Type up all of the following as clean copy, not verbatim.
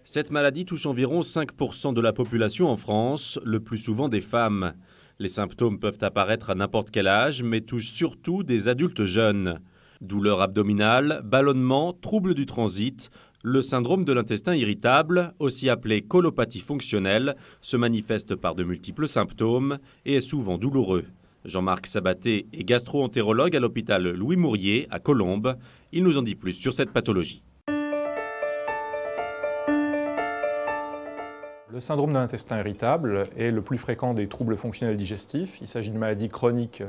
Cette maladie touche environ 5% de la population en France, le plus souvent des femmes. Les symptômes peuvent apparaître à n'importe quel âge, mais touchent surtout des adultes jeunes. Douleurs abdominales, ballonnements, troubles du transit, le syndrome de l'intestin irritable, aussi appelé colopathie fonctionnelle, se manifeste par de multiples symptômes et est souvent douloureux. Jean-Marc Sabaté est gastro-entérologue à l'hôpital Louis Mourier à Colombes. Il nous en dit plus sur cette pathologie. Le syndrome de l'intestin irritable est le plus fréquent des troubles fonctionnels digestifs. Il s'agit d'une maladie chronique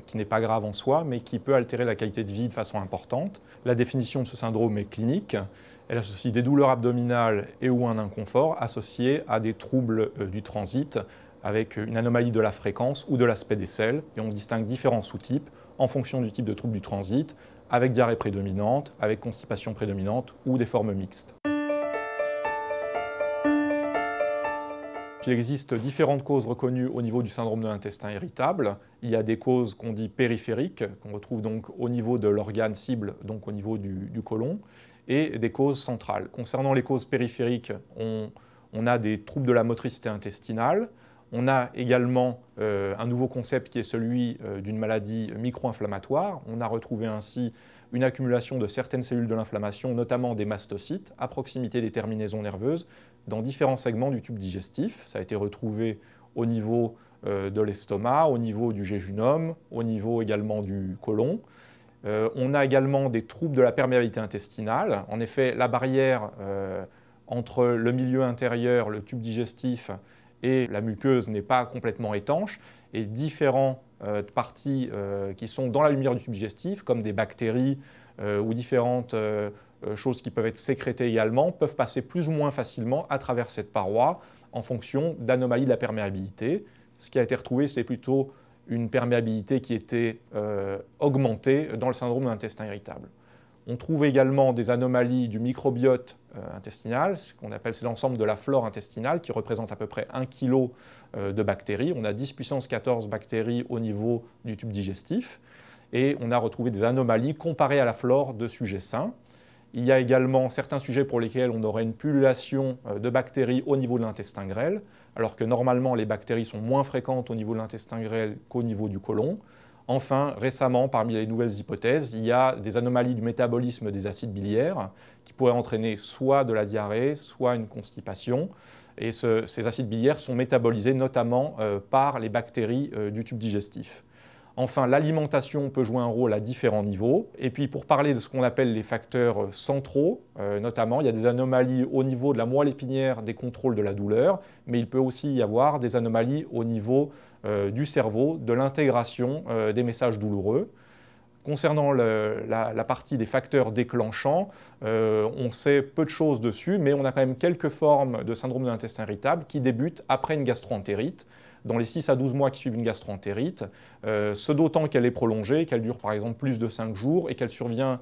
qui n'est pas grave en soi, mais qui peut altérer la qualité de vie de façon importante. La définition de ce syndrome est clinique. Elle associe des douleurs abdominales et ou un inconfort associés à des troubles du transit, avec une anomalie de la fréquence ou de l'aspect des selles. Et on distingue différents sous-types en fonction du type de trouble du transit, avec diarrhée prédominante, avec constipation prédominante ou des formes mixtes. Il existe différentes causes reconnues au niveau du syndrome de l'intestin irritable. Il y a des causes qu'on dit périphériques, qu'on retrouve donc au niveau de l'organe cible, donc au niveau du côlon, et des causes centrales. Concernant les causes périphériques, on a des troubles de la motricité intestinale. On a également un nouveau concept qui est celui d'une maladie micro-inflammatoire. On a retrouvé ainsi une accumulation de certaines cellules de l'inflammation, notamment des mastocytes, à proximité des terminaisons nerveuses, dans différents segments du tube digestif. Ça a été retrouvé au niveau de l'estomac, au niveau du jéjunum, au niveau également du côlon. On a également des troubles de la perméabilité intestinale. En effet, la barrière entre le milieu intérieur, le tube digestif, et la muqueuse n'est pas complètement étanche, et différentes parties qui sont dans la lumière du tube digestif, comme des bactéries ou différentes choses qui peuvent être sécrétées également, peuvent passer plus ou moins facilement à travers cette paroi en fonction d'anomalies de la perméabilité. Ce qui a été retrouvé, c'est plutôt une perméabilité qui était augmentée dans le syndrome de l'intestin irritable. On trouve également des anomalies du microbiote intestinal, ce qu'on appelle, c'est l'ensemble de la flore intestinale qui représente à peu près 1 kg de bactéries. On a 10 puissance 14 bactéries au niveau du tube digestif et on a retrouvé des anomalies comparées à la flore de sujets sains. Il y a également certains sujets pour lesquels on aurait une pullulation de bactéries au niveau de l'intestin grêle, alors que normalement les bactéries sont moins fréquentes au niveau de l'intestin grêle qu'au niveau du côlon. Enfin, récemment, parmi les nouvelles hypothèses, il y a des anomalies du métabolisme des acides biliaires qui pourraient entraîner soit de la diarrhée, soit une constipation. Et ces acides biliaires sont métabolisés notamment par les bactéries du tube digestif. Enfin, l'alimentation peut jouer un rôle à différents niveaux. Et puis, pour parler de ce qu'on appelle les facteurs centraux, notamment, il y a des anomalies au niveau de la moelle épinière des contrôles de la douleur, mais il peut aussi y avoir des anomalies au niveau du cerveau, de l'intégration des messages douloureux. Concernant la partie des facteurs déclenchants, on sait peu de choses dessus, mais on a quand même quelques formes de syndrome de l'intestin irritable qui débutent après une gastroentérite, dans les 6 à 12 mois qui suivent une gastroentérite, ce d'autant qu'elle est prolongée, qu'elle dure par exemple plus de 5 jours et qu'elle survient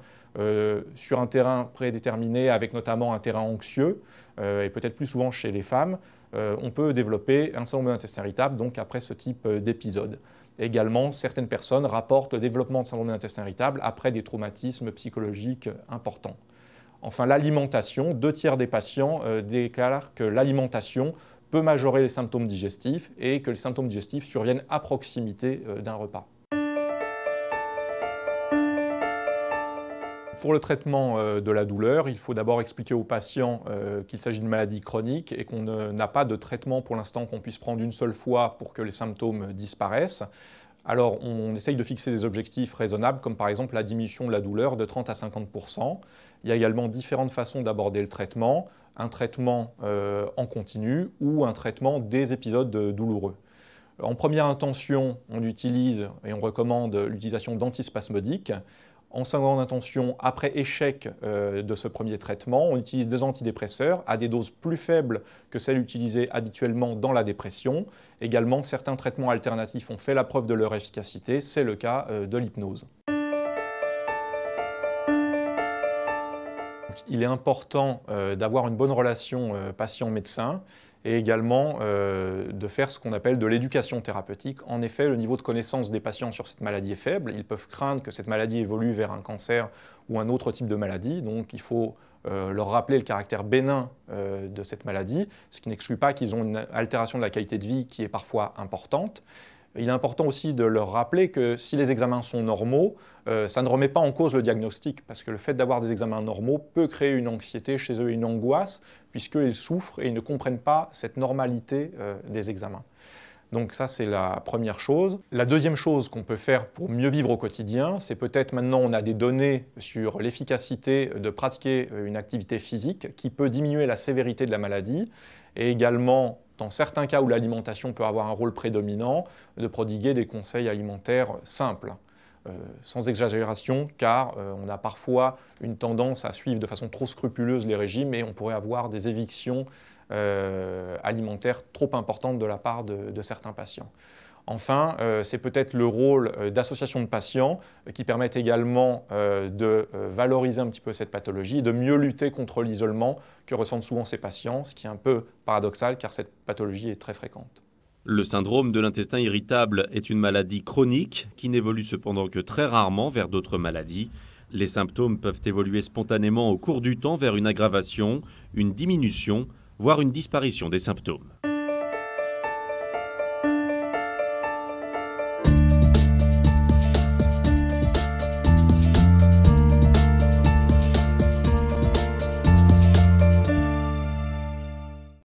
sur un terrain prédéterminé avec notamment un terrain anxieux et peut-être plus souvent chez les femmes, on peut développer un syndrome de l'intestin irritable donc après ce type d'épisode. Également, certaines personnes rapportent le développement de syndrome de l'intestin irritable après des traumatismes psychologiques importants. Enfin, l'alimentation, 2 tiers des patients déclarent que l'alimentation peut majorer les symptômes digestifs et que les symptômes digestifs surviennent à proximité d'un repas. Pour le traitement de la douleur, il faut d'abord expliquer aux patients qu'il s'agit d'une maladie chronique et qu'on n'a pas de traitement pour l'instant qu'on puisse prendre une seule fois pour que les symptômes disparaissent. Alors, on essaye de fixer des objectifs raisonnables, comme par exemple la diminution de la douleur de 30 à 50%. Il y a également différentes façons d'aborder le traitement, un traitement en continu ou un traitement des épisodes douloureux. En première intention, on utilise et on recommande l'utilisation d'antispasmodiques. En seconde intention, après échec de ce premier traitement, on utilise des antidépresseurs à des doses plus faibles que celles utilisées habituellement dans la dépression. Également, certains traitements alternatifs ont fait la preuve de leur efficacité, c'est le cas de l'hypnose. Il est important d'avoir une bonne relation patient-médecin et également de faire ce qu'on appelle de l'éducation thérapeutique. En effet, le niveau de connaissance des patients sur cette maladie est faible. Ils peuvent craindre que cette maladie évolue vers un cancer ou un autre type de maladie. Donc il faut leur rappeler le caractère bénin de cette maladie, ce qui n'exclut pas qu'ils ont une altération de la qualité de vie qui est parfois importante. Il est important aussi de leur rappeler que si les examens sont normaux, ça ne remet pas en cause le diagnostic, parce que le fait d'avoir des examens normaux peut créer une anxiété chez eux et une angoisse, puisqu'ils souffrent et ils ne comprennent pas cette normalité des examens. Donc ça, c'est la première chose. La deuxième chose qu'on peut faire pour mieux vivre au quotidien, c'est peut-être maintenant on a des données sur l'efficacité de pratiquer une activité physique qui peut diminuer la sévérité de la maladie et également, dans certains cas où l'alimentation peut avoir un rôle prédominant, de prodiguer des conseils alimentaires simples. Sans exagération, car on a parfois une tendance à suivre de façon trop scrupuleuse les régimes et on pourrait avoir des évictions alimentaires trop importantes de la part de certains patients. Enfin, c'est peut-être le rôle d'associations de patients qui permettent également de valoriser un petit peu cette pathologie et de mieux lutter contre l'isolement que ressentent souvent ces patients, ce qui est un peu paradoxal car cette pathologie est très fréquente. Le syndrome de l'intestin irritable est une maladie chronique qui n'évolue cependant que très rarement vers d'autres maladies. Les symptômes peuvent évoluer spontanément au cours du temps vers une aggravation, une diminution, voire une disparition des symptômes.